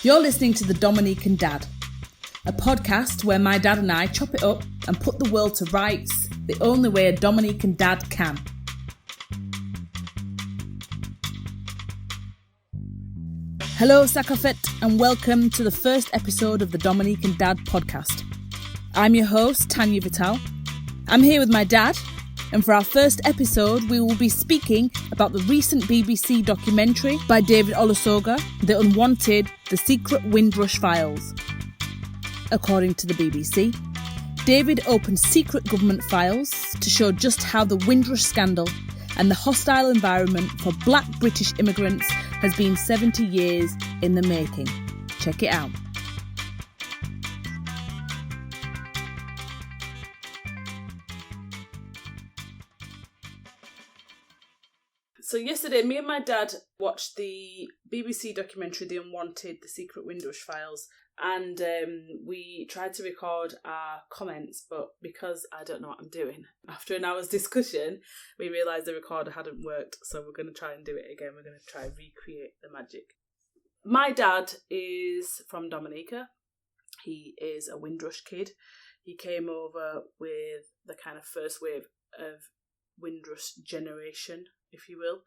You're listening to the Dominican Dad, a podcast where my dad and I chop it up and put the world to rights the only way a Dominican dad can. Hello, Sakafet, and welcome to the first episode of the Dominican Dad Podcast. I'm your host, Tanya Vital. I'm here with my dad, and for our first episode, we will be speaking about the recent BBC documentary by David Olusoga, The Unwanted, The Secret Windrush Files. According to the BBC, David opened secret government files to show just how the Windrush scandal and the hostile environment for black British immigrants has been 70 years in the making. Check it out. So yesterday, me and my dad watched the BBC documentary, The Unwanted, The Secret Windrush Files, and we tried to record our comments, but because I don't know what I'm doing, after an hour's discussion, we realised the recorder hadn't worked, so we're going to try and do it again. We're going to try and recreate the magic. My dad is from Dominica. He is a Windrush kid. He came over with the kind of first wave of Windrush generation, if you will,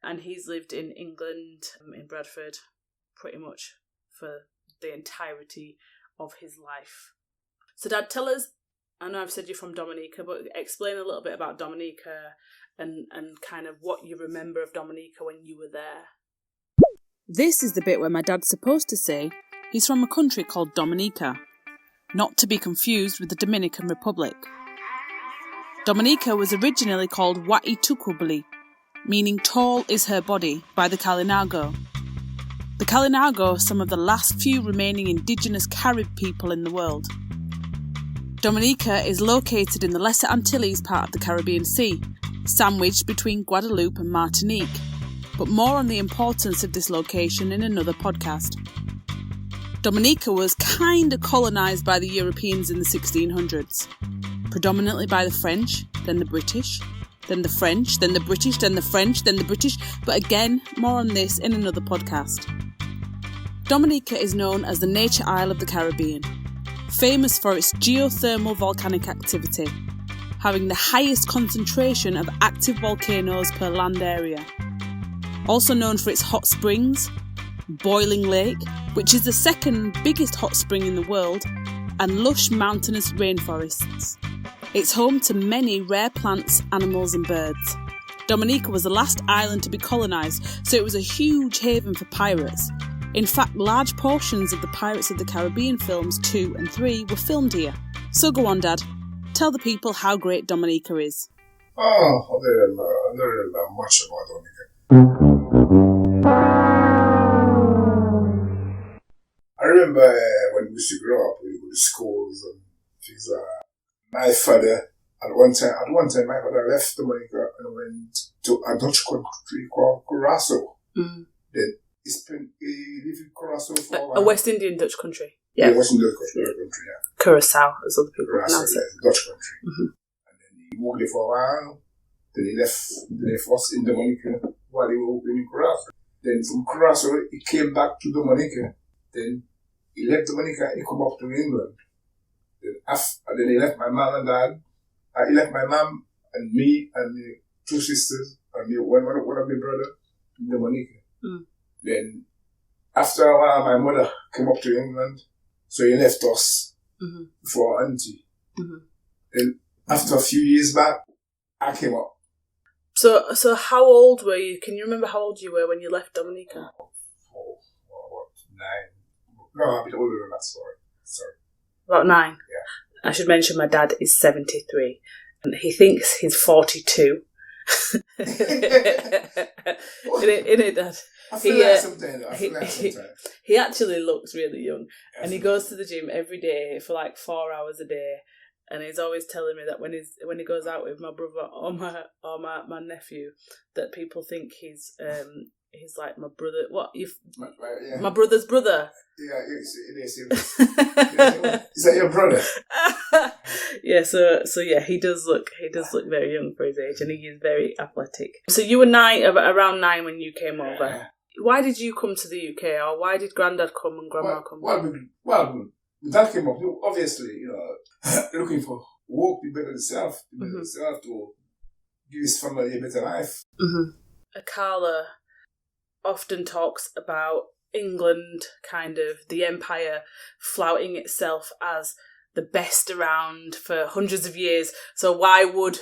and he's lived in England, in Bradford, pretty much for the entirety of his life. So Dad, tell us, I know I've said you're from Dominica, but explain a little bit about Dominica and kind of what you remember of Dominica when you were there. This is the bit where my dad's supposed to say he's from a country called Dominica, not to be confused with the Dominican Republic. Dominica was originally called Waitukubli, meaning tall is her body, by the Kalinago. The Kalinago are some of the last few remaining indigenous Carib people in the world. Dominica is located in the Lesser Antilles part of the Caribbean Sea, sandwiched between Guadeloupe and Martinique, but more on the importance of this location in another podcast. Dominica was kinda colonised by the Europeans in the 1600s, predominantly by the French, then the British, then the French, then the British, then the French, then the British, but again, more on this in another podcast. Dominica is known as the Nature Isle of the Caribbean, famous for its geothermal volcanic activity, having the highest concentration of active volcanoes per land area. Also known for its hot springs, Boiling Lake, which is the second biggest hot spring in the world, and lush mountainous rainforests. It's home to many rare plants, animals and birds. Dominica was the last island to be colonised, so it was a huge haven for pirates. In fact, large portions of the Pirates of the Caribbean films 2 and 3 were filmed here. So go on, Dad. Tell the people how great Dominica is. I don't remember much about Dominica. I remember when we used to grow up, we go to schools and things like that. My father, at one time, my father left Dominica and went to a Dutch country called Curaçao. Mm. Then he lived in Curaçao for a while. A West Indian Dutch country. Yeah, West Indian country, yeah. Curaçao, as other people Curaçao, pronounce it. Dutch country. Mm-hmm. And then he moved there for a while. Then he left us in Dominica while he was working in Curaçao. Then from Curaçao, he came back to Dominica. Then he left Dominica and he came up to England. Then he left my mom and dad. He left my mom and me and my two sisters and me, one of my brother in Dominica. Mm. Then after a while, my mother came up to England, so he left us for our auntie. Mm-hmm. Then after a few years back, I came up. So how old were you? Can you remember how old you were when you left Dominica? 9. No, a bit older than that, sorry. About 9? Yeah. I should mention my dad is 73 and he thinks he's 42. In it, Dad. I feel like sometimes. He actually looks really young, and he goes to the gym every day for like 4 hours a day, and he's always telling me that when he goes out with my brother or my nephew, that people think he's like my brother. My brother's brother. Yeah, it is. Is that your brother? Yeah, so yeah, he does look very young for his age, and he is very athletic. So you were around 9 when you came over. why did you come to the UK, or why did Grandad come and Grandma come? Well, that came up, obviously, looking for work to better himself, to give his family a better life. Mm-hmm. Akala often talks about England, kind of the empire, flouting itself as the best around for hundreds of years. So why would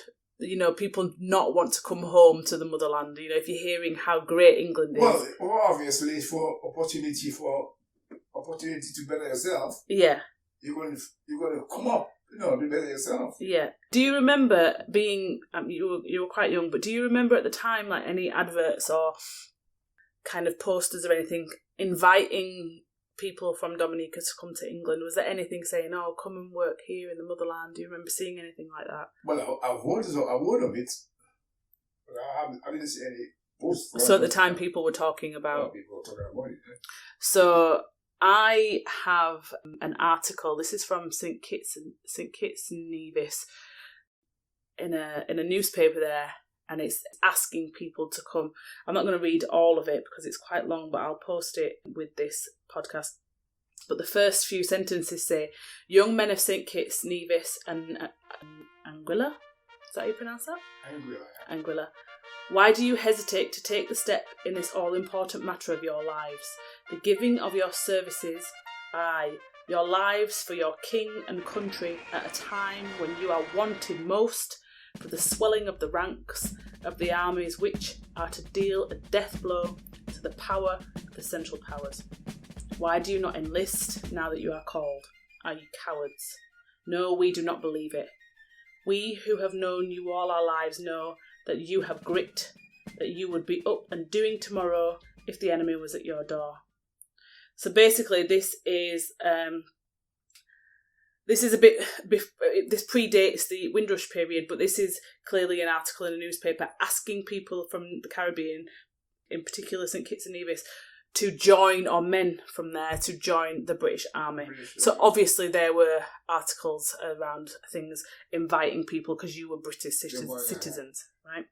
people not want to come home to the motherland? If you're hearing how great England is. Well, obviously, for opportunity to better yourself. Yeah. You're going to come up, to better yourself. Yeah. Do you remember being? You were quite young, but do you remember at the time, like, any adverts or kind of posters or anything inviting people from Dominica to come to England? Was there anything saying, "Oh, come and work here in the motherland"? Do you remember seeing anything like that? Well, I've heard of it, but I didn't see any posters. So at the time, people were talking about. People were talking about it. Yeah. So I have an article. This is from St Kitts and Nevis in a newspaper there. And it's asking people to come. I'm not going to read all of it because it's quite long, but I'll post it with this podcast. But the first few sentences say, "Young men of St Kitts, Nevis and Anguilla." Is that how you pronounce that? Anguilla. Why do you hesitate to take the step in this all-important matter of your lives? The giving of your services, aye, your lives for your king and country at a time when you are wanted most, for the swelling of the ranks of the armies which are to deal a death blow to the power of the Central Powers. Why do you not enlist now that you are called? Are you cowards? No, we do not believe it. We who have known you all our lives know that you have grit, that you would be up and doing tomorrow if the enemy was at your door. So basically this is a bit, this predates the Windrush period, but this is clearly an article in a newspaper asking people from the Caribbean, in particular St Kitts and Nevis, to join, or men from there, to join the British Army. So obviously there were articles around things inviting people because you were British citizens, right?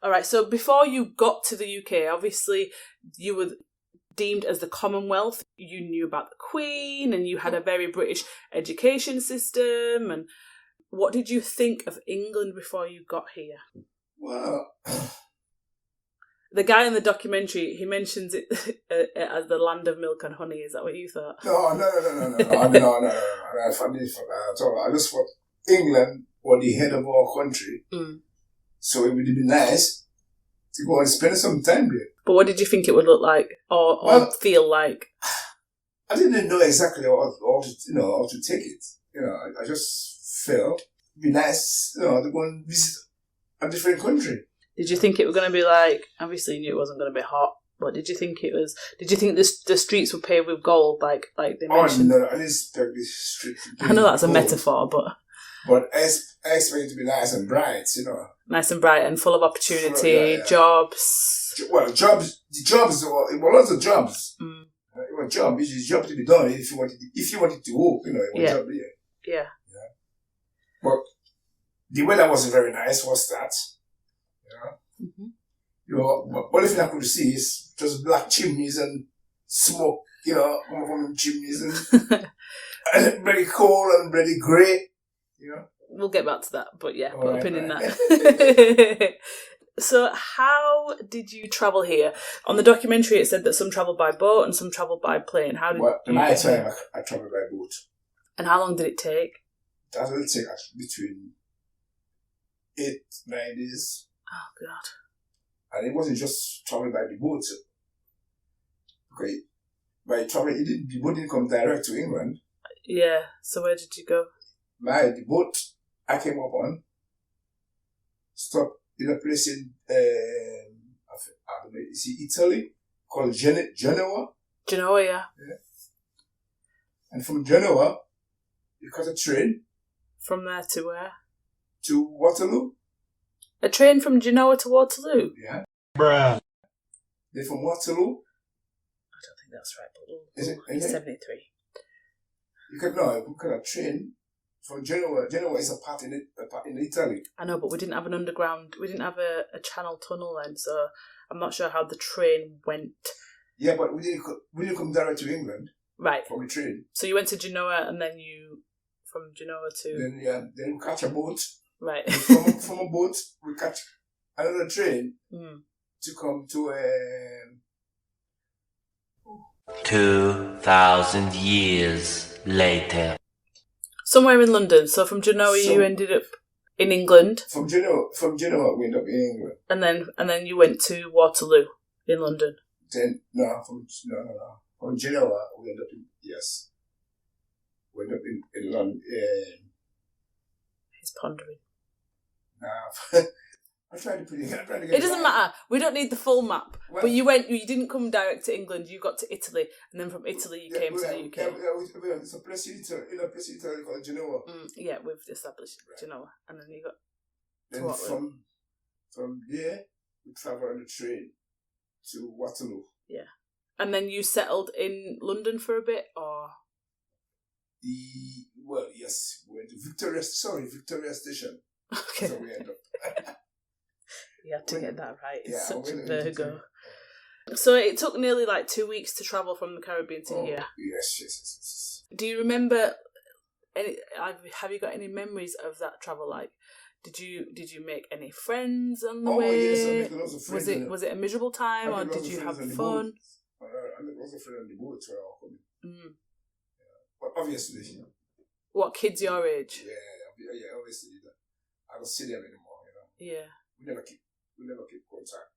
All right, so before you got to the UK, obviously you were deemed as the Commonwealth. You knew about the Queen and you had a very British education system. And what did you think of England before you got here? Well, the guy in the documentary, he mentions it as the land of milk and honey. Is that what you thought? No. I just thought England was the head of our country. So it would be nice to go and spend some time there. But what did you think it would look like or feel like? I didn't know exactly how to take it. I just felt it'd be nice, to go and visit a different country. Did you think it was going to be like, obviously you knew it wasn't going to be hot, but did you think the streets were paved with gold like they mentioned? Oh, no, I didn't expect the streets to be I know that's gold, a metaphor, but I expect it to be nice and bright, Nice and bright and full of opportunity, jobs. Well, the jobs, it were lots of jobs. It was a job, it's a job to be done if you wanted to work, it was a job there. Yeah. But the weather wasn't very nice, was that? Only thing I could see is just black chimneys and smoke, from chimneys and very cold and very grey, We'll get back to that, but yeah, put a pin in that. So how did you travel here? On the documentary it said that some travelled by boat and some travelled by plane. How did you my time I travelled by boat. And how long did it take? That will take between 8-9 days. Oh God. And it wasn't just travelling by the boat. Okay. By travelling, the boat didn't come direct to England. Yeah. So where did you go? The boat I came up on stopped in a place in Italy called Genoa. Genoa, yeah. And from Genoa, you caught a train. From there to where? To Waterloo. A train from Genoa to Waterloo? Yeah. Bruh. Then from Waterloo. I don't think that's right, but it's 73. You could a train from Genoa. Genoa is a part in Italy. I know, but we didn't have an underground. We didn't have a channel tunnel then, so I'm not sure how the train went. Yeah, but we didn't come direct to England. Right. From the train. So you went to Genoa and then from Genoa to... Then we catch a boat. Right. From a boat, we catch another train to come to 2,000 years later. Somewhere in London. So from Genoa you ended up in England. From Genoa we ended up in England. And then you went to Waterloo in London. From Genoa we ended up in London. He's pondering. Nah. I'm trying to get it doesn't matter. We don't need the full map. Well, but you didn't come direct to England. You got to Italy, and then from Italy you came to the UK. It's a place in a place in Italy called Genoa. Yeah, we've established Genoa, and then you got. Then from there we travelled on the train to Waterloo. Yeah, and then you settled in London for a bit, or. Yes, we went to Victoria Station. Okay. So we ended up. You had to get that right. It's such a Virgo. Virgo. So it took nearly 2 weeks to travel from the Caribbean to here. Yes. Do you remember have you got any memories of that travel? Like, did you make any friends on the way? Yes, I made lots of friends. Was it a miserable time, or did you have fun? I met lots of friends on the boat where I was coming. But obviously. What, kids your age? Yeah, obviously. I don't see them anymore, Yeah. We never keep contact.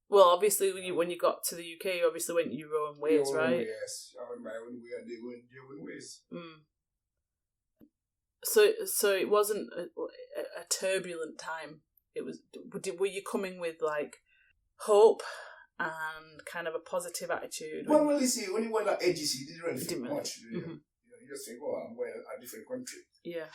Well, obviously, when you got to the UK, you obviously went your own ways, right? Yes, I went my own way, and they went their own ways. So it wasn't a turbulent time. It was. Were you coming with hope and kind of a positive attitude? Well, you see, when you went at AGC, you didn't really think much. You just think, I'm going to a different country. Yeah.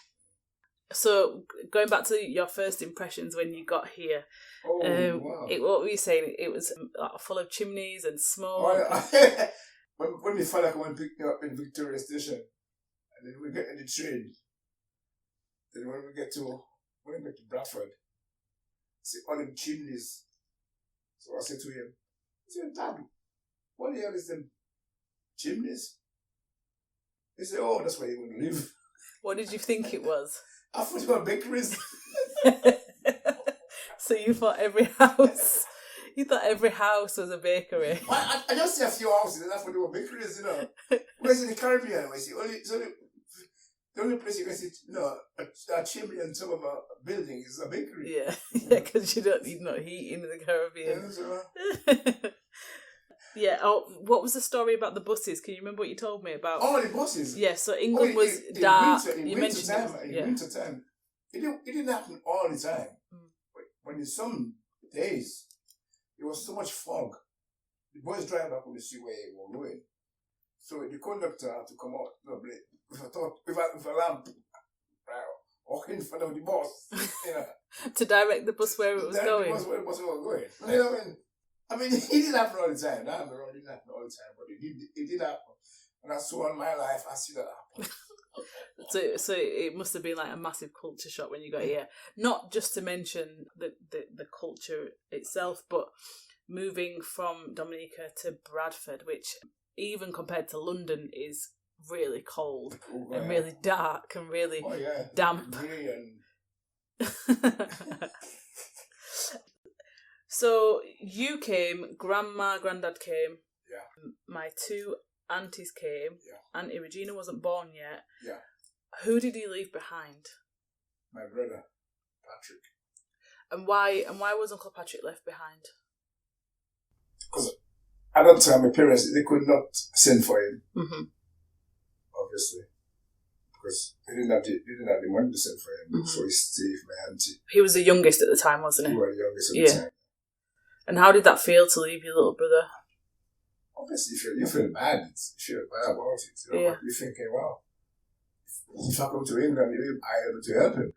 So going back to your first impressions when you got here, wow. What were you saying? It was full of chimneys and smoke. When we felt like I went to pick me up in Victoria Station, and then we get in the train. Then when we get to Bradford, see all them chimneys. So I said to him, Dad, what the hell is them chimneys? He said, that's where you're going to live. What did you think it was? I thought you were bakeries. So you thought every house was a bakery. I just see a few houses and I thought they were bakeries, Whereas in the Caribbean, the only place you can see, a chimney on top of a building is a bakery. Yeah, because you're not heating in the Caribbean. Yeah. Oh, what was the story about the buses? Can you remember what you told me about? Oh, the buses. Yeah. So England was dark. In winter time, it didn't happen all the time. But in some days, there was so much fog. The boys drive back on the sea where they were going. So the conductor had to come out with a lamp, walk in front of the bus, to direct the bus where it was going. The bus where the bus was going. You know what I mean? I mean, it didn't happen all the time. It didn't happen all the time, but it did happen. And I saw in my life, I see that happen. So it must have been a massive culture shock when you got here. Not just to mention the culture itself, but moving from Dominica to Bradford, which even compared to London is really cold and really dark and really damp. So you came, Granddad came. Yeah. My two aunties came. Yeah. Auntie Regina wasn't born yet. Yeah. Who did he leave behind? My brother, Patrick. And why was Uncle Patrick left behind? Because at that time, my parents, they could not send for him. Mm-hmm. Obviously. Because they didn't have the money to send for him. Mm-hmm. So he stayed with my auntie. He was the youngest at the time, wasn't he? He was the youngest at the time. And how did that feel to leave your little brother? Obviously, you feel bad. You feel bad about it. Yeah. You're thinking, wow, if I come to England, I'm able to help him.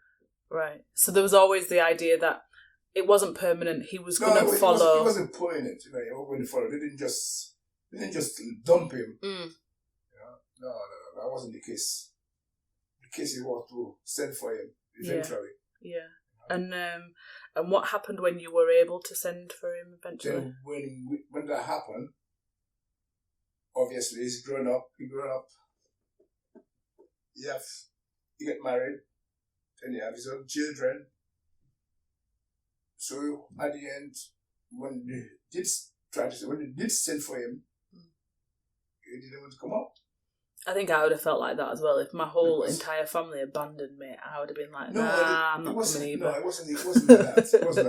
Right. So there was always the idea that it wasn't permanent. He was going to follow. He wasn't permanent. He was going to follow. They didn't just dump him. No, that wasn't the case. The case he was to send for him eventually. Yeah. And what happened when you were able to send for him eventually? Then when that happened, obviously he's grown up. You get married, and you have his own children. So at the end, when they did send for him, he didn't want to come up. I think I would have felt like that as well. If my whole entire family abandoned me, I would have been like, I'm not coming either. No, it wasn't that. It wasn't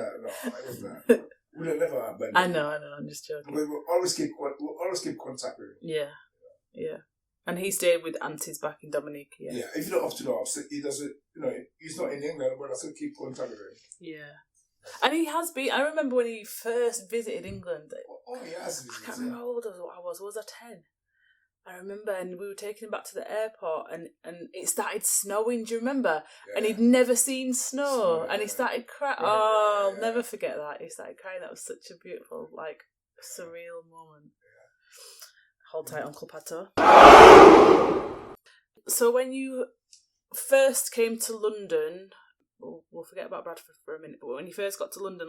that. We'd have never abandoned I know, I'm just joking. We will always keep contact with him. Yeah. And he stayed with aunties back in Dominica, Yeah, if you're not up to that, he doesn't, he's not in England, but I still keep contact with him. Yeah. And he has been, I remember when he first visited England. Oh, he has visited. I can't remember how old I was. Was I 10? I remember, and we were taking him back to the airport, and it started snowing. Do you remember? Yeah. And he'd never seen snow, and he started crying. I'll never forget that. He started crying. That was such a beautiful, surreal moment. Yeah. Hold tight, Uncle Pato. So when you first came to London, we'll forget about Bradford for a minute. But when you first got to London,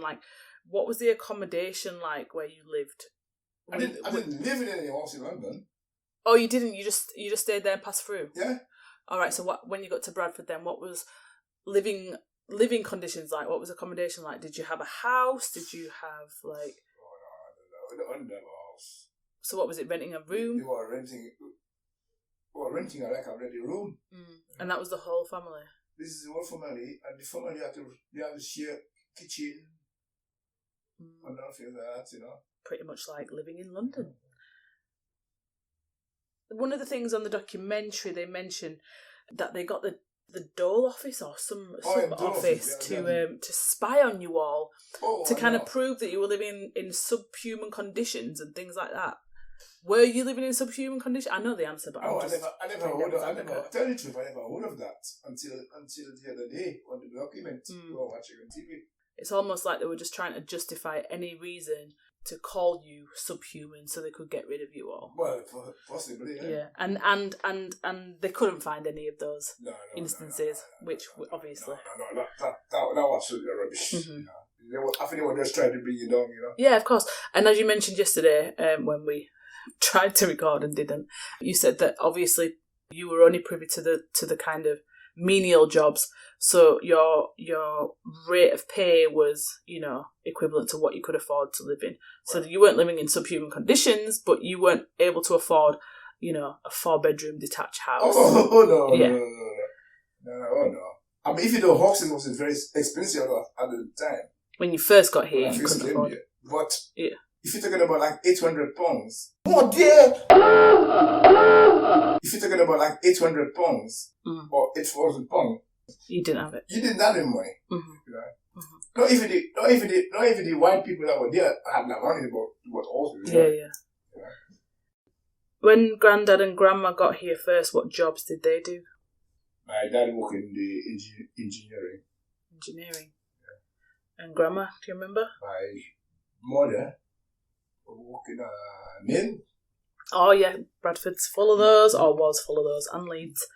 what was the accommodation like where you lived? I didn't live in any house in London. Oh, you didn't? You just stayed there and passed through? Yeah. All right. So when you got to Bradford then, what was living conditions like? What was accommodation like? Did you have a house? Did you have Oh, no, I don't know. I didn't have a house. So what was it, renting a room? We were renting a ready room. And that was the whole family? This is the whole family, and the family had to share kitchen and nothing like that, Pretty much like living in London. One of the things on the documentary, they mentioned that they got the Dole office or some office to spy on you all, to kind of prove that you were living in subhuman conditions and things like that. Were you living in subhuman conditions? I know the answer, but I never tell you the truth, I never heard of that until the other day on the document we were watching on TV. It's almost like they were just trying to justify any reason to call you subhuman so they could get rid of you all. Well, possibly, yeah. Yeah, and they couldn't find any of those instances, which obviously... No, that was absolutely rubbish. I think they were just trying to bring you down, Yeah, of course. And as you mentioned yesterday, when we tried to record and didn't, you said that obviously you were only privy to the kind of menial jobs, so your rate of pay was equivalent to what you could afford to live in. So you weren't living in subhuman conditions, but you weren't able to afford a 4-bedroom detached house. No. I mean, if you know, housing was very expensive at the time. When you first got here, you couldn't afford it. But if you're talking about £800, oh dear! If you're talking about £800 or £8,000, you didn't have it. You didn't have any money. Not even the white people that were there had that money, but also. Yeah. When Granddad and Grandma got here first, what jobs did they do? My dad worked in the engineering. Engineering. Yeah. And Grandma, do you remember? My mother worked in a mill. Oh yeah, Bradford's full of those, or was full of those, and Leeds.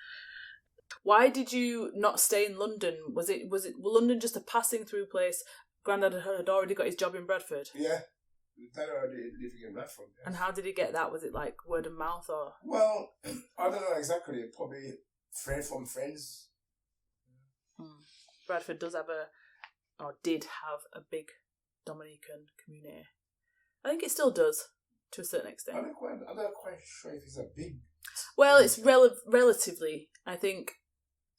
Why did you not stay in London? Was it London just a passing through place? Grandad had already got his job in Bradford. Yeah, Dad already living in Bradford. Yes. And how did he get that? Was it like word of mouth or? Well, I don't know exactly. Probably from friends. Bradford does have did have a big Dominican community. I think it still does, to a certain extent. I'm not quite sure if it's a big... Well, it's relatively. I think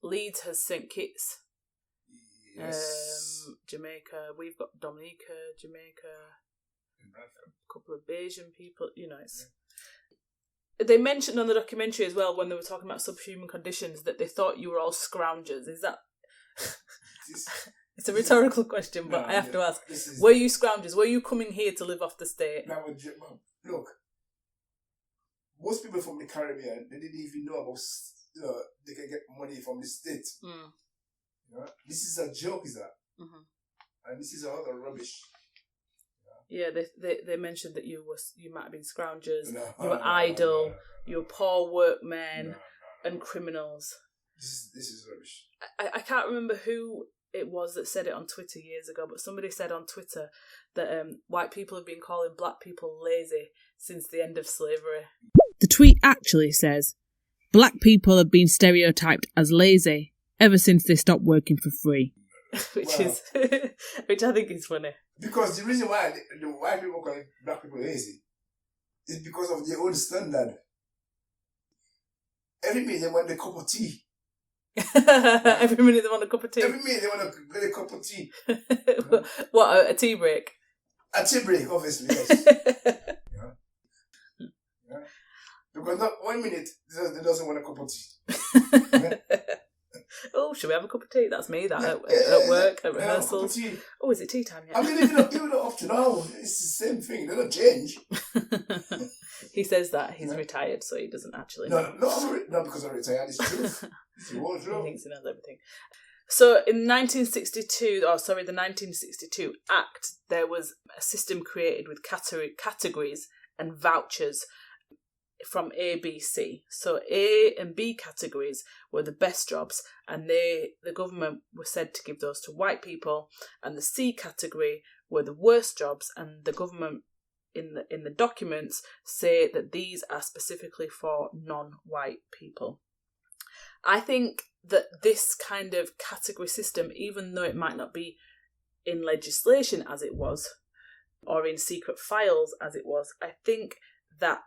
Leeds has St Kitts. Yes. Jamaica. We've got Dominica, Jamaica. A couple of Bayesian people. It's... Yeah. They mentioned on the documentary as well, when they were talking about subhuman conditions, that they thought you were all scroungers. Is that... It's a rhetorical question, but I have to ask. Were you scroungers? Were you coming here to live off the state? Look, most people from the Caribbean, they didn't even know about, they can get money from the state. This is a joke, is that? And this is all the rubbish. Yeah, they mentioned that you might have been scroungers, you were idle, you were poor workmen and criminals. This is rubbish. I can't remember who it was that said it on Twitter years ago, but somebody said on Twitter that white people have been calling black people lazy since the end of slavery. The tweet actually says, "Black people have been stereotyped as lazy ever since they stopped working for free." which I think is funny. Because the reason why the white people call black people lazy is because of their own standard. Every minute they want a cup of tea. Every minute they want a cup of tea. Every minute they want to get a cup of tea. What, a tea break? A tea break, obviously, yes. Yeah. Because not 1 minute they doesn't want a cup of tea. Yeah. Oh, should we have a cup of tea? That's me, at work, at rehearsals. Oh, is it tea time yet? I mean, even up to now, it's the same thing. They don't change. He says that he's retired, so he doesn't actually know. No, because I'm retired. It's true. It's true. He thinks he knows everything. So in the 1962 Act, there was a system created with categories and vouchers from A, B, C. So A and B categories were the best jobs, and the government was said to give those to white people, and the C category were the worst jobs, and the government in the documents say that these are specifically for non-white people. I think that this kind of category system, even though it might not be in legislation as it was, or in secret files as it was, I think that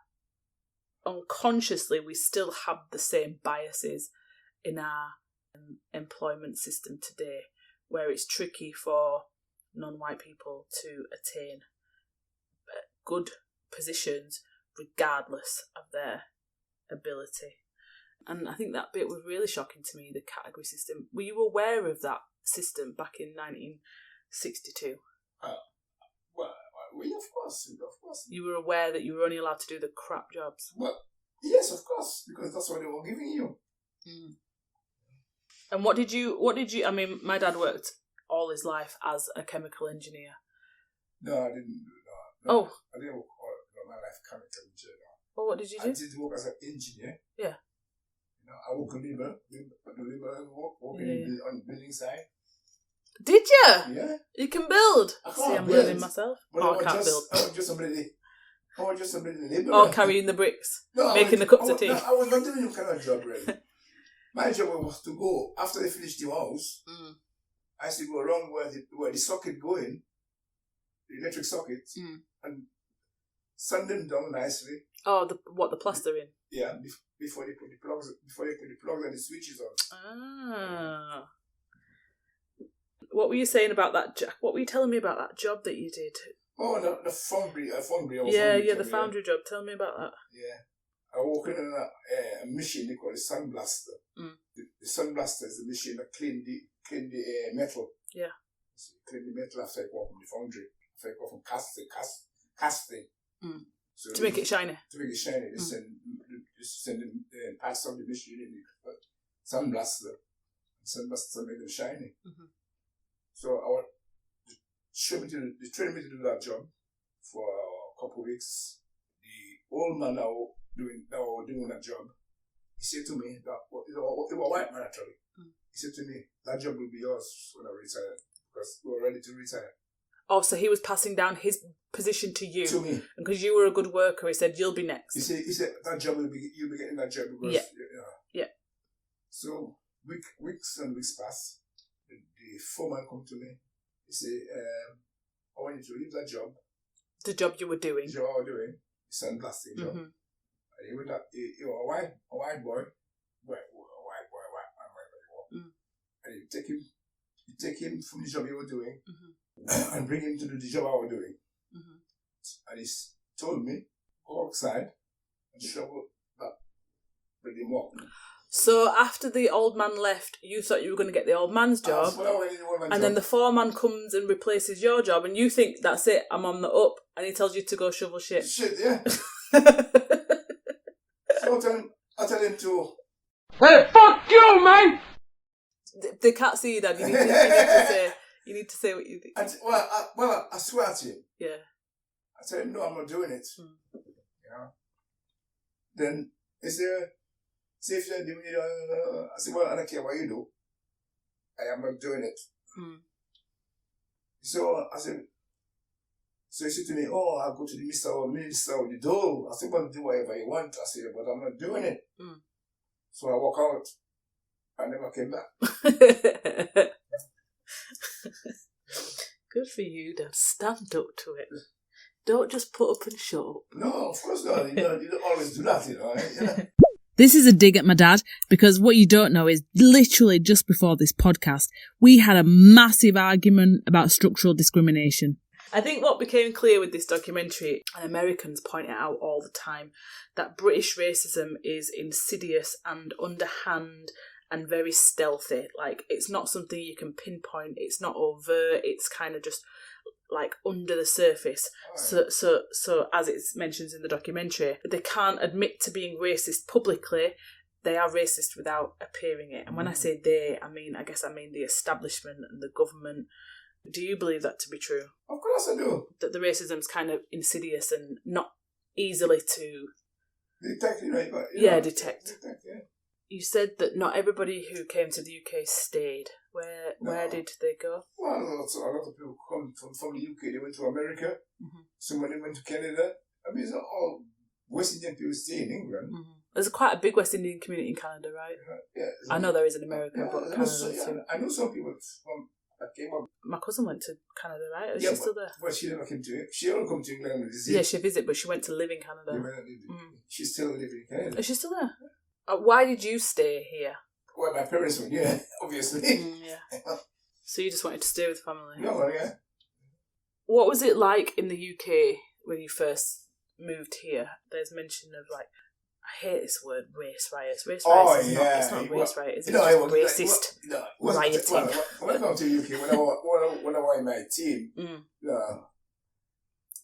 unconsciously we still have the same biases in our employment system today, where it's tricky for non-white people to attain good positions regardless of their ability. And I think that bit was really shocking to me, the category system. Were you aware of that system back in 1962? Well, of course. You were aware that you were only allowed to do the crap jobs? Well, yes, of course, because that's what they were giving you. Mm. And what did you, I mean, my dad worked all his life as a chemical engineer. No, I didn't. No. Oh. I didn't work all my life chemical engineer. Well, what did you do? I did work as an engineer. Yeah. I work on labor on the building side. Did you? Yeah. You can build. I can't See, I'm build. learning myself. But I can't build. I was just somebody labor. Or carrying the bricks. Making the cups of tea. I was not doing that kind of job, really. My job was to go, after they finished the house, I used to go around where the socket going, the electric socket, and sand them down nicely. Oh, the plastering? Yeah, before they put the plugs and the switches on. Ah. What were you saying about that? What were you telling me about that job that you did? Oh, the foundry. The foundry job. Tell me about that. Yeah. I work in a machine they call the sandblaster. The sandblaster is the machine that clean the metal. Yeah. So clean the metal after I go from the foundry. After I go from casting. So to make it shiny. To make it shiny, they send the parts of the machine in the sandblaster. Sandblaster make them shiny. So they trained me to do that job for a couple of weeks. The old man that was doing that job, he said to me, that it was a white man actually. He said to me, that job will be yours when I retire, because we were ready to retire. Oh, so he was passing down his position to you. To me. And because you were a good worker, he said, you'll be next. He said that job you'll be getting that job because yeah. So weeks and weeks pass. The foreman come to me. He said, I want you to leave that job. The job you were doing. The job I was doing. The sandblasting job. And he went up, he was a white boy. And you take him from the job he was doing and bring him to do the job I was doing. And he told me, go outside and shovel that building wall. So after the old man left, you thought you were going to get the old man's job, and then the foreman comes and replaces your job, and you think, that's it, I'm on the up, and he tells you to go shovel shit. Shit, yeah. So I tell him to... Hey, fuck you, man! They can't see you, Dad. You need to say what you think. I swear to him. Yeah. I tell him, no, I'm not doing it. Then he said, see if you're doing it. I said, well, I don't care what you do. I am not doing it. So I said, so he said to me, oh, I'll go to the Mr. or Minister of the Dole. I said, well, do whatever you want. I said, but I'm not doing it. So I walk out. I never came back. Good for you, Dad. Stand up to it. Don't just put up and shut up. No, of course not. You don't always do that, you know. Right? This is a dig at my dad, because what you don't know is literally just before this podcast, we had a massive argument about structural discrimination. I think what became clear with this documentary, and Americans point it out all the time, that British racism is insidious and underhand and very stealthy. Like, it's not something you can pinpoint. It's not overt. It's kind of just like under the surface. So as it mentions in the documentary, they can't admit to being racist publicly. They are racist without appearing it. And when I say they, I mean the establishment and the government. Do you believe that to be true? Of course I do. That the racism's kind of insidious and not easily to detect, you know. Yeah, detect. Yeah. You said that not everybody who came to the UK stayed. Where did they go? Well, a lot of people come from the UK. They went to America. Somebody went to Canada. I mean, it's not all West Indian people stay in England. There's quite a big West Indian community in Canada, right? Yeah. I know there is in America, but Canada too. I know some people that came up. My cousin went to Canada, right? Is she still there? Well, she never came to it. She only come to England to visit. Yeah, she visited, but she went to live in Canada. She's still living in Canada. Is she still there? Why did you stay here? Well, my parents went, yeah, obviously. Yeah. So you just wanted to stay with family? Yeah. What was it like in the UK when you first moved here? There's mention of, like, I hate this word, race riots. Race riots it's not race riots, it's racist rioting. When I come to the UK, when I was in my team,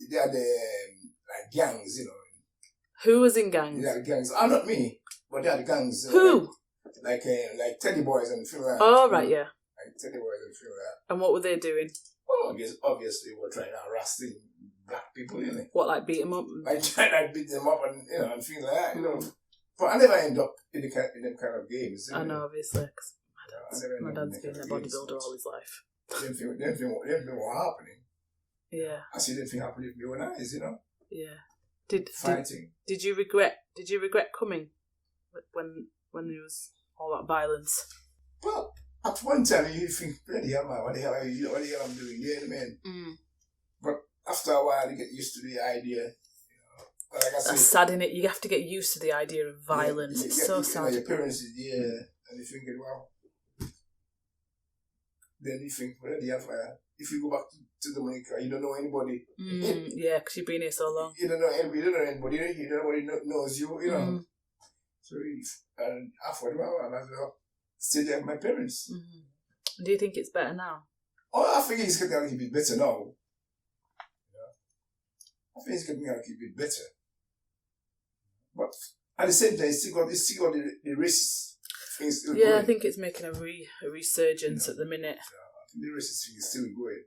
they had like gangs, you know. Who was in gangs? They had gangs. Not me, but they had gangs. Who? Like Teddy Boys and things like that. Oh, right, yeah. Like Teddy Boys and things like that. And what were they doing? Well, obviously, we're trying to harass the black people, you know. What, like beat them up? Like trying to beat them up and, you know, and things like that, you know. But I never end up in them kind of games. I know, obviously, because my dad's been a bodybuilder all his life. Them things were happening. Yeah. I see them things happening with my own eyes, you know. Yeah. Did you regret coming when there was all that violence? Well, at one time you think, bloody hell, man, what the hell I'm doing? You know what I mean? But after a while you get used to the idea. Like I That's sad, innit? You have to get used to the idea of violence. It's so sad. Your parents is there, and you think, well, then you think, bloody hell, if you go back to Dominica, you don't know anybody. Yeah, because you've been here so long. You don't know anybody. Nobody knows you. You know. So and after a while, I stayed there with my parents. Do you think it's better now? Oh, I think it's getting a little bit better now. I think it's getting a little bit better. But at the same time, it's still got the racist things still going. I think it's making a resurgence at the minute. I think the racist thing is still going.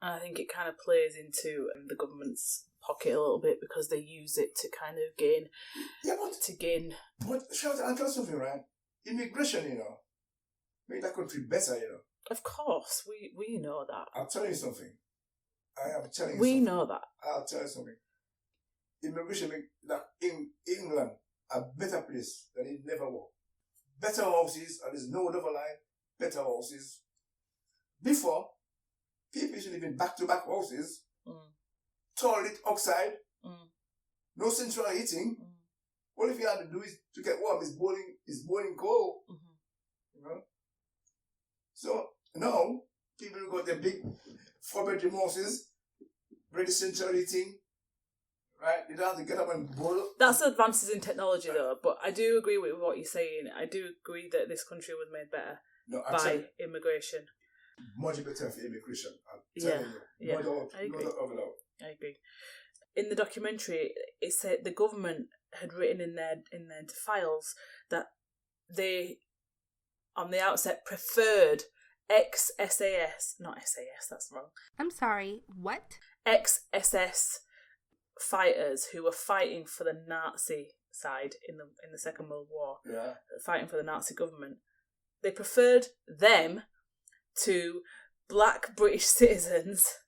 And I think it kind of plays into the government's pocket a little bit because they use it to kind of gain. But I'll tell you something, right? Immigration, you know, make that country better, you know. Of course, we know that. I'll tell you something. We know that. I'll tell you something. Immigration make that in England a better place than it never was. Better houses, and there's no other lie. Better houses. Before, people used to live in back-to-back houses, toilet outside, no central heating. All if you had to do is to get warm is boiling coal. You know? So now people got their big 4-bedroom houses, ready central heating. Right? They don't have to get up and boil. That's advances in technology though, but I do agree with what you're saying. I do agree that this country was made better by immigration. Much better for immigration. I'm telling you. I agree. In the documentary, it said the government had written in their files that they, on the outset, preferred ex-SAS, not SAS, that's wrong. I'm sorry, what? Ex-SS fighters who were fighting for the Nazi side in the Second World War, fighting for the Nazi government. They preferred them to black British citizens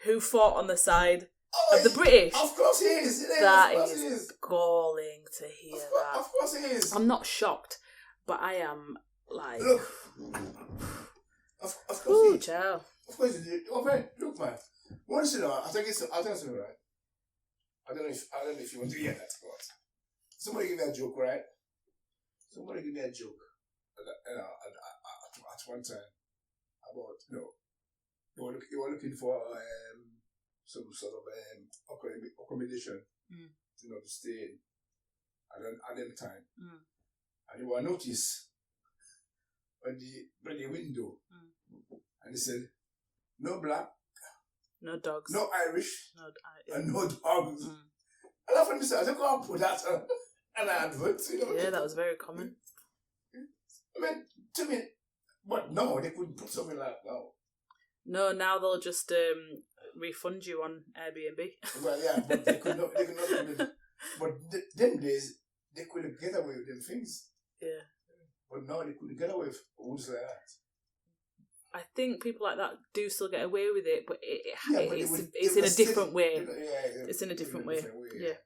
who fought on the side of the British. Of course he is. That is galling to hear that. Of course he is. I'm not shocked, but I am like... Look. Of course Ooh, he is. child. Of course he is. Okay, look, man. Once you know, I think it's right. I don't know if you want to hear that, but somebody give me a joke, right? Somebody give me a joke. At one time about you were looking for some sort of accommodation, to stay in at them time, and you were noticed on the window, and they said no black, no dogs, no Irish, and no dogs. And I thought, I can't put that on an advert, Yeah, that was very common. I mean, to me, but no, they couldn't put something like that. No, now they'll just refund you on Airbnb. Well, yeah, but they could not. But them days, they couldn't get away with them things. Yeah. But now they couldn't get away with rules like that. I think people like that do still get away with it, but it's in a different way. It's in a different way. Yeah.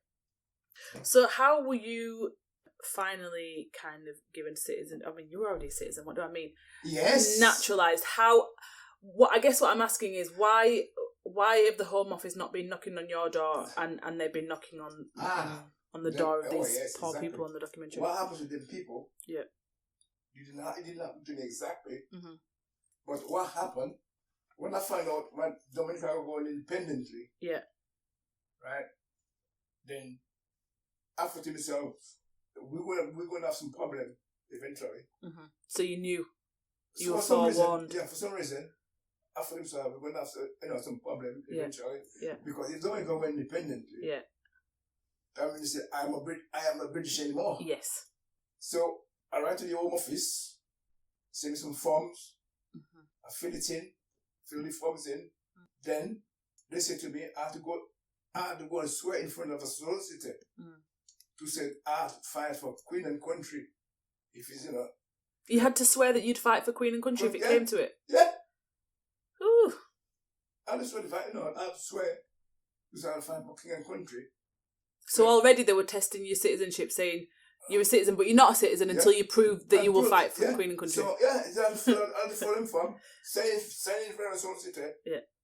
So how were you finally kind of given citizen? I mean, you were already a citizen. What do I mean? Yes. Naturalised. How? What I guess what I'm asking is why have the Home Office not been knocking on your door and they've been knocking on the door of these poor people on the documentary? What happens with them people? Yeah. It didn't happen to me exactly. Mm-hmm. But what happened when I found out when Dominica were going independently? Yeah. Right. Then I thought to myself, we're gonna have some problem eventually. Mm-hmm. So you knew. You were forewarned. For some reason, I thought to myself, we're gonna have some problem eventually. Yeah. Because if Dominica went independently, yeah. That means they say I am not British anymore. Yes. So I write to the Home Office, send me some forms. Mm-hmm. I fill the forms in. Then they say to me, I have to go and swear in front of a solicitor to say I have to fight for Queen and country. If it's You had to swear that you'd fight for Queen and country if it came to it. Yeah. Ooh. I just want to fight. I have to swear because I'll fight for King and country. So already they were testing your citizenship, saying you're a citizen, but you're not a citizen until you prove that you will fight for Queen and country. So I'll fill them form, sign in front of the solicitor,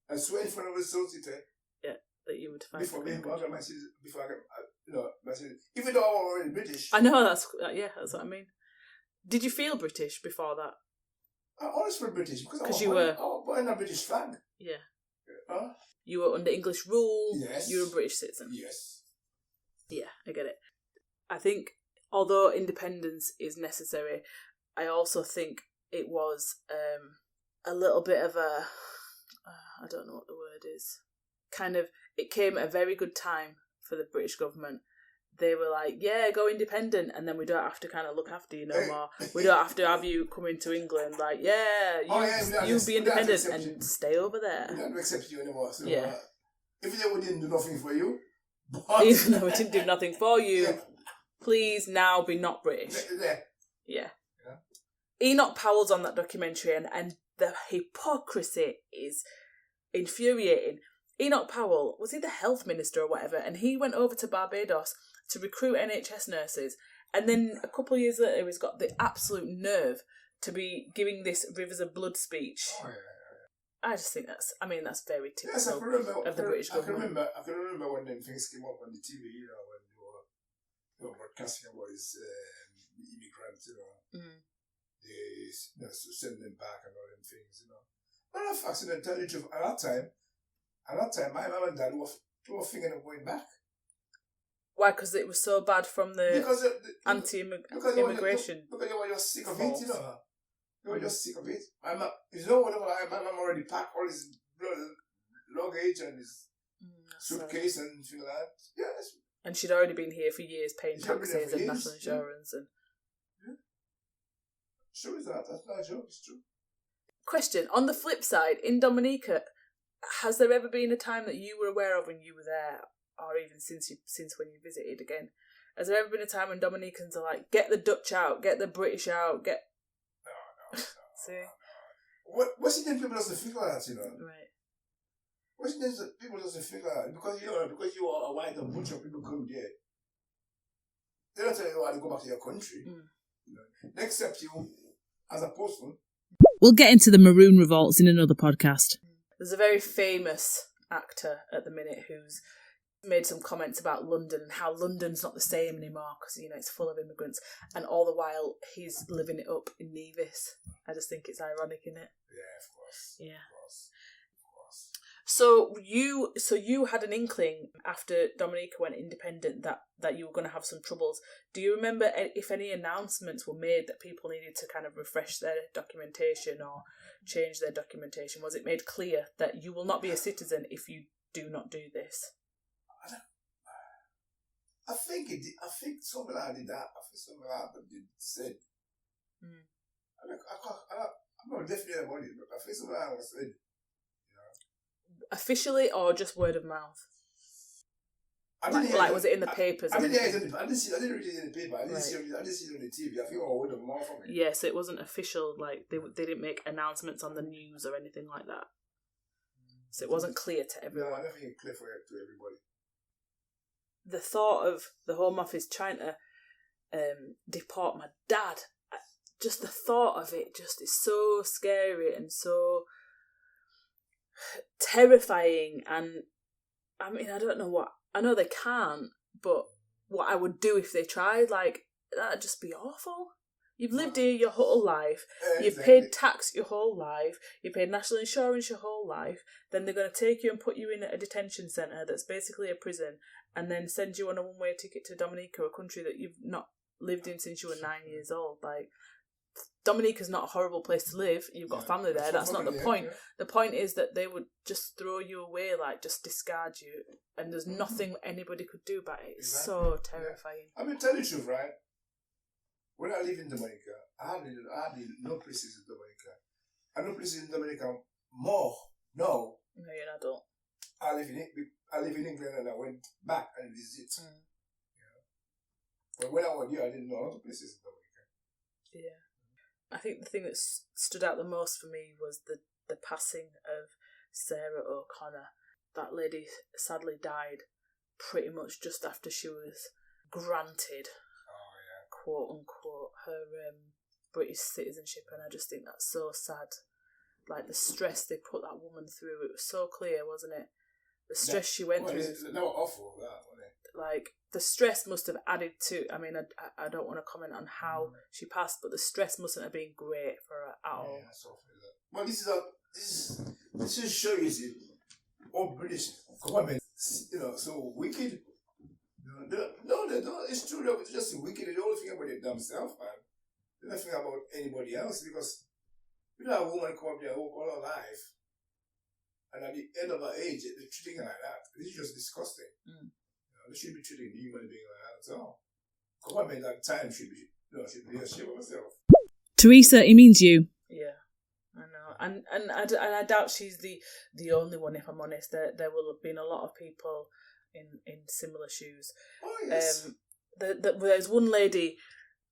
and swear in front of the solicitor. Yeah, that you would fight for before I get my citizen. Before I get my citizen. Even though I'm already British. I know that's what I mean. Did you feel British before that? I always felt British because you were born a British flag. Yeah. Huh? You were under English rule. Yes. You were a British citizen. Yes. Yeah, I get it. I think although independence is necessary, I also think it was a little bit of a I don't know what the word is. Kind of, it came at a very good time for the British government. They were like, yeah, go independent, and then we don't have to kind of look after you no more. We don't have to have you come into England. Like, you be independent and stay over there. We don't accept you anymore. So, yeah. Even though we didn't do nothing for you, even though we didn't do nothing for you, please now be not British. Yeah. Enoch Powell's on that documentary, and the hypocrisy is infuriating. Enoch Powell, was he the health minister or whatever? And he went over to Barbados to recruit NHS nurses. And then a couple of years later, he's got the absolute nerve to be giving this Rivers of Blood speech. Oh, yeah. I just think that's very typical of the British government. I can remember when them things came up on the TV, when they were broadcasting about his immigrants, they send them back and all them things, But I'm fascinated to tell you the truth. At that time, my mum and dad were thinking of going back. Why? Because it was so bad from the anti-immigration. Because they were just sick of it, They were just sick of it. My mum already packed all his luggage and his suitcase and things like that. Yes. And she'd already been here for years paying taxes and national insurance. And True is that. That's not a joke. It's true. Question. On the flip side, in Dominica, has there ever been a time that you were aware of when you were there, or even since when you visited again? Has there ever been a time when Dominicans are like, get the Dutch out, get the British out, get... No. See? What's it then people doesn't figure that, you know? Right. What's it then people doesn't figure that? Because you are a white and bunch of people come there. They don't tell you how to go back to your country. You know? They accept you as a person. We'll get into the Maroon revolts in another podcast. There's a very famous actor at the minute who's made some comments about London and how London's not the same anymore because, you know, it's full of immigrants, and all the while he's living it up in Nevis. I just think it's ironic, isn't it? Yeah, of course. Yeah. Of course. So you had an inkling after Dominica went independent that you were going to have some troubles. Do you remember if any announcements were made that people needed to kind of refresh their documentation or change their documentation? Was it made clear that you will not be a citizen if you do not do this? I think it did. I think somebody did that. I think somebody did said. I'm not definitely about it, but I think somebody said. Officially or just word of mouth? Was it in the papers? I didn't read it in the paper. I didn't see it on the TV. I think it was word of mouth from it. Yeah, so it wasn't official. Like they didn't make announcements on the news or anything like that. So it wasn't clear to everyone. No, I don't think it's clear to everybody. The thought of the Home Office trying to deport my dad, just the thought of it just is so scary and so terrifying. And I mean, I know they can't, but what I would do if they tried, like, that'd just be awful. You've lived here your whole life, you've paid tax your whole life, you paid national insurance your whole life, then they're going to take you and put you in a detention centre that's basically a prison, and then send you on a one-way ticket to Dominica, a country that you've not lived in since you were 9 years old. Like, Dominica's not a horrible place to live. You've got family there. That's not the point. Yeah. The point is that they would just throw you away, like just discard you, and there's nothing anybody could do about it. It's so terrifying. Yeah. I mean, tell you the truth, right? When I live in Dominica, I have no places in Dominica. I know places in Dominica more. No, you're an adult. I live in England, and I went back and visit. But when I was here, I didn't know a lot of places in Dominica. Yeah. I think the thing that stood out the most for me was the passing of Sarah O'Connor. That lady sadly died pretty much just after she was granted, quote unquote, her British citizenship, and I just think that's so sad. Like the stress they put that woman through, it was so clear, wasn't it? The stress she went through. That was awful, that, wasn't it? Like, the stress must have added to, I mean, I don't want to comment on how she passed, but the stress mustn't have been great for her at all. Yeah, so well, this just shows you all British government, so wicked. No, they don't. It's true, they're just wicked. They don't think about it themselves, man. They don't think about anybody else, because you know, a woman come up there all her life, and at the end of her age, they're treating her like that. This is just disgusting. They shouldn't be treating the human being like that at all. Government at that time should be ashamed of herself. Teresa, it means you. Yeah, I know, and I doubt she's the only one. If I'm honest, there will have been a lot of people in similar shoes. Oh yes. There's one lady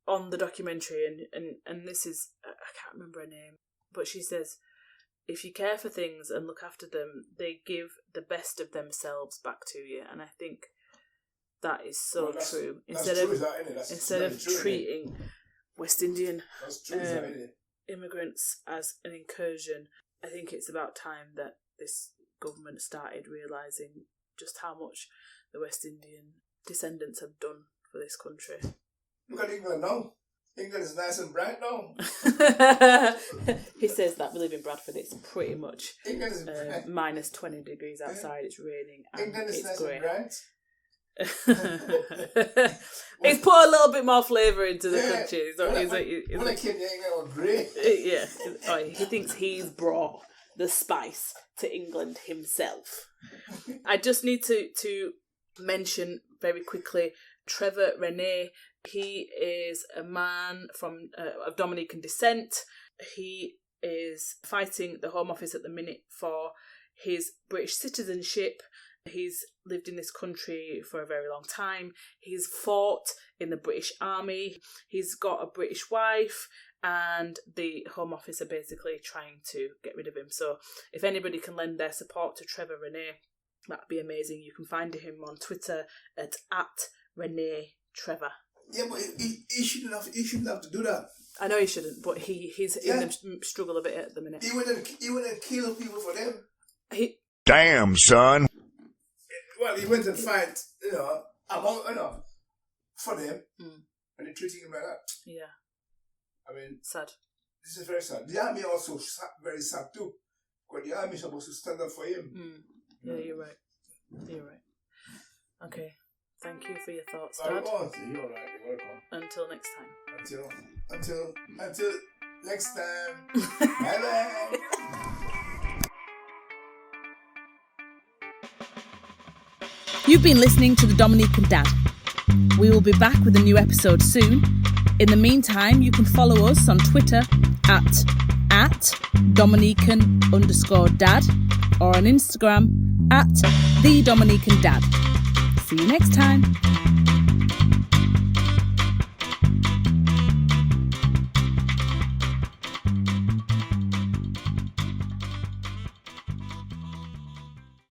on the documentary, and this is, I can't remember her name, but she says, if you care for things and look after them, they give the best of themselves back to you, and I think that is so true. Instead of treating West Indian immigrants as an incursion, I think it's about time that this government started realising just how much the West Indian descendants have done for this country. Look at England now. England is nice and bright now. He says that. We live in Bradford. It's pretty much England is minus 20 degrees outside. It's raining and England is it's nice grey. and bright. He's put a little bit more flavour into the country. When I came to England, it was great. Yeah. He thinks he's brought the spice to England himself. I just need to mention very quickly Trevor Rene. He is a man of Dominican descent. He is fighting the Home Office at the minute for his British citizenship. He's lived in this country for a very long time. He's fought in the British Army. He's got a British wife, and the Home Office are basically trying to get rid of him. So if anybody can lend their support to Trevor Renee, that'd be amazing. You can find him on Twitter at @ReneeTrevor. Yeah, but he shouldn't have to do that. I know he shouldn't, but he's in the struggle a bit at the minute. He wouldn't kill people for them. Damn, son. Well, he went and fight, for them, and they're treating him like that. Yeah. I mean, sad. This is very sad. The army also very sad too, because the army is supposed to stand up for him. Yeah, you're right. Okay. Thank you for your thoughts, Dad. You're all right. You're welcome. Until next time. Until next time. Bye-bye. You've been listening to the Dominican Dad. We will be back with a new episode soon. In the meantime, you can follow us on Twitter at Dominican_Dad or on Instagram @TheDominicanDad. See you next time.